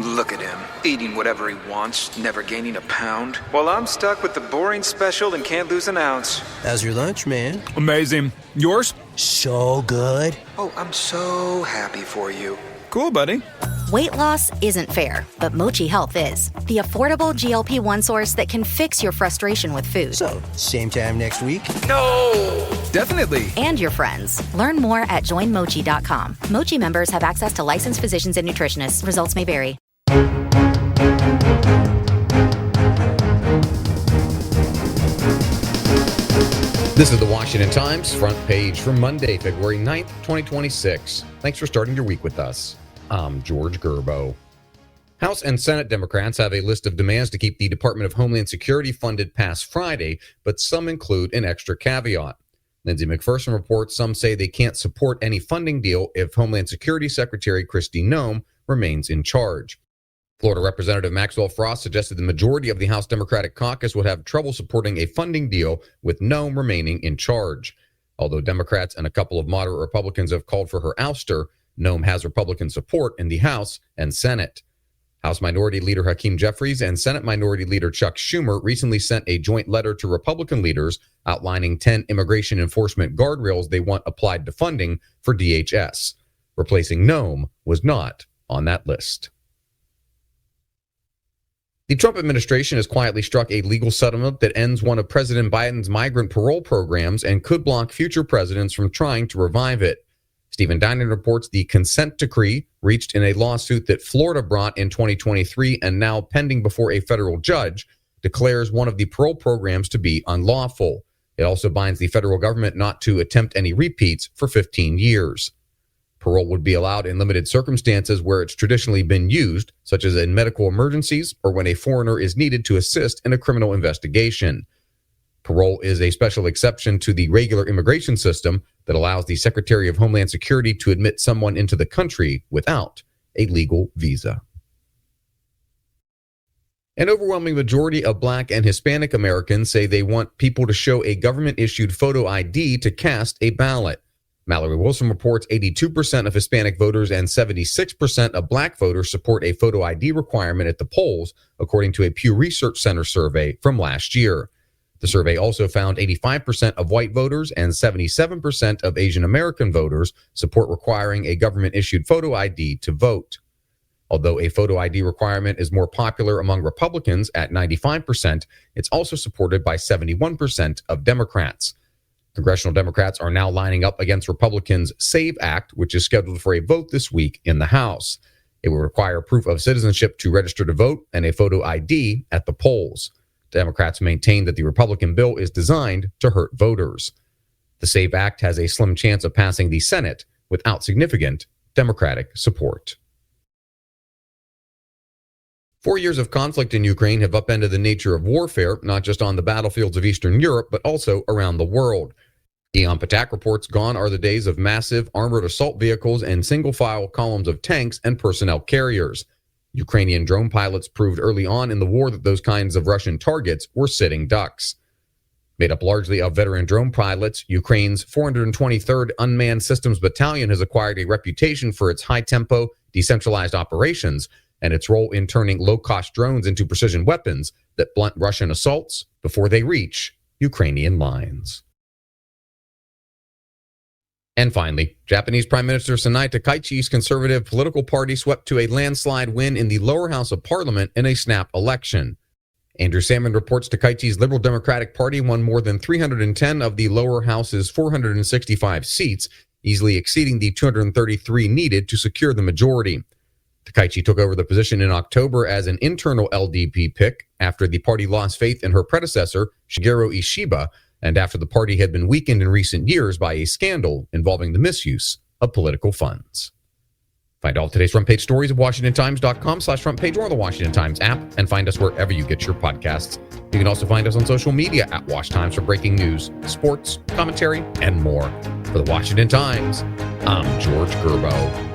Look at him, eating whatever he wants, never gaining a pound. While I'm stuck with the boring special and can't lose an ounce. How's your lunch, man? Amazing. Yours? So good. Oh, I'm so happy for you. Cool, buddy. Weight loss isn't fair, but Mochi Health is. The affordable GLP-1 source that can fix your frustration with food. So, same time next week? No! Definitely. And your friends. Learn more at joinmochi.com. Mochi members have access to licensed physicians and nutritionists. Results may vary. This is the Washington Times front page for Monday, February 9th, 2026. Thanks for starting your week with us. I'm George Gerbo. House and Senate Democrats have a list of demands to keep the Department of Homeland Security funded past Friday, but some include an extra caveat. Lindsay McPherson reports some say they can't support any funding deal if Homeland Security Secretary Kristi Noem remains in charge. Florida Representative Maxwell Frost suggested the majority of the House Democratic caucus would have trouble supporting a funding deal with Noem remaining in charge. Although Democrats and a couple of moderate Republicans have called for her ouster, Noem has Republican support in the House and Senate. House Minority Leader Hakeem Jeffries and Senate Minority Leader Chuck Schumer recently sent a joint letter to Republican leaders outlining 10 immigration enforcement guardrails they want applied to funding for DHS. Replacing Noem was not on that list. The Trump administration has quietly struck a legal settlement that ends one of President Biden's migrant parole programs and could block future presidents from trying to revive it. Stephen Dinan reports the consent decree reached in a lawsuit that Florida brought in 2023 and now pending before a federal judge declares one of the parole programs to be unlawful. It also binds the federal government not to attempt any repeats for 15 years. Parole would be allowed in limited circumstances where it's traditionally been used, such as in medical emergencies or when a foreigner is needed to assist in a criminal investigation. Parole is a special exception to the regular immigration system that allows the Secretary of Homeland Security to admit someone into the country without a legal visa. An overwhelming majority of Black and Hispanic Americans say they want people to show a government-issued photo ID to cast a ballot. Mallory Wilson reports 82% of Hispanic voters and 76% of Black voters support a photo ID requirement at the polls, according to a Pew Research Center survey from last year. The survey also found 85% of white voters and 77% of Asian American voters support requiring a government-issued photo ID to vote. Although a photo ID requirement is more popular among Republicans at 95%, it's also supported by 71% of Democrats. Congressional Democrats are now lining up against Republicans' SAVE Act, which is scheduled for a vote this week in the House. It will require proof of citizenship to register to vote and a photo ID at the polls. Democrats maintain that the Republican bill is designed to hurt voters. The SAVE Act has a slim chance of passing the Senate without significant Democratic support. 4 years of conflict in Ukraine have upended the nature of warfare, not just on the battlefields of Eastern Europe, but also around the world. Ian Patak reports gone are the days of massive armored assault vehicles and single-file columns of tanks and personnel carriers. Ukrainian drone pilots proved early on in the war that those kinds of Russian targets were sitting ducks. Made up largely of veteran drone pilots, Ukraine's 423rd Unmanned Systems Battalion has acquired a reputation for its high-tempo, decentralized operations and its role in turning low-cost drones into precision weapons that blunt Russian assaults before they reach Ukrainian lines. And finally, Japanese Prime Minister Sanae Takaichi's conservative political party swept to a landslide win in the lower house of parliament in a snap election. Andrew Salmon reports Takaichi's Liberal Democratic Party won more than 310 of the lower house's 465 seats, easily exceeding the 233 needed to secure the majority. Takaichi took over the position in October as an internal LDP pick after the party lost faith in her predecessor, Shigeru Ishiba, and after the party had been weakened in recent years by a scandal involving the misuse of political funds. Find all today's front page stories at WashingtonTimes.com/front page or the Washington Times app, and find us wherever you get your podcasts. You can also find us on social media at Wash Times for breaking news, sports, commentary, and more. For the Washington Times, I'm George Gerbo.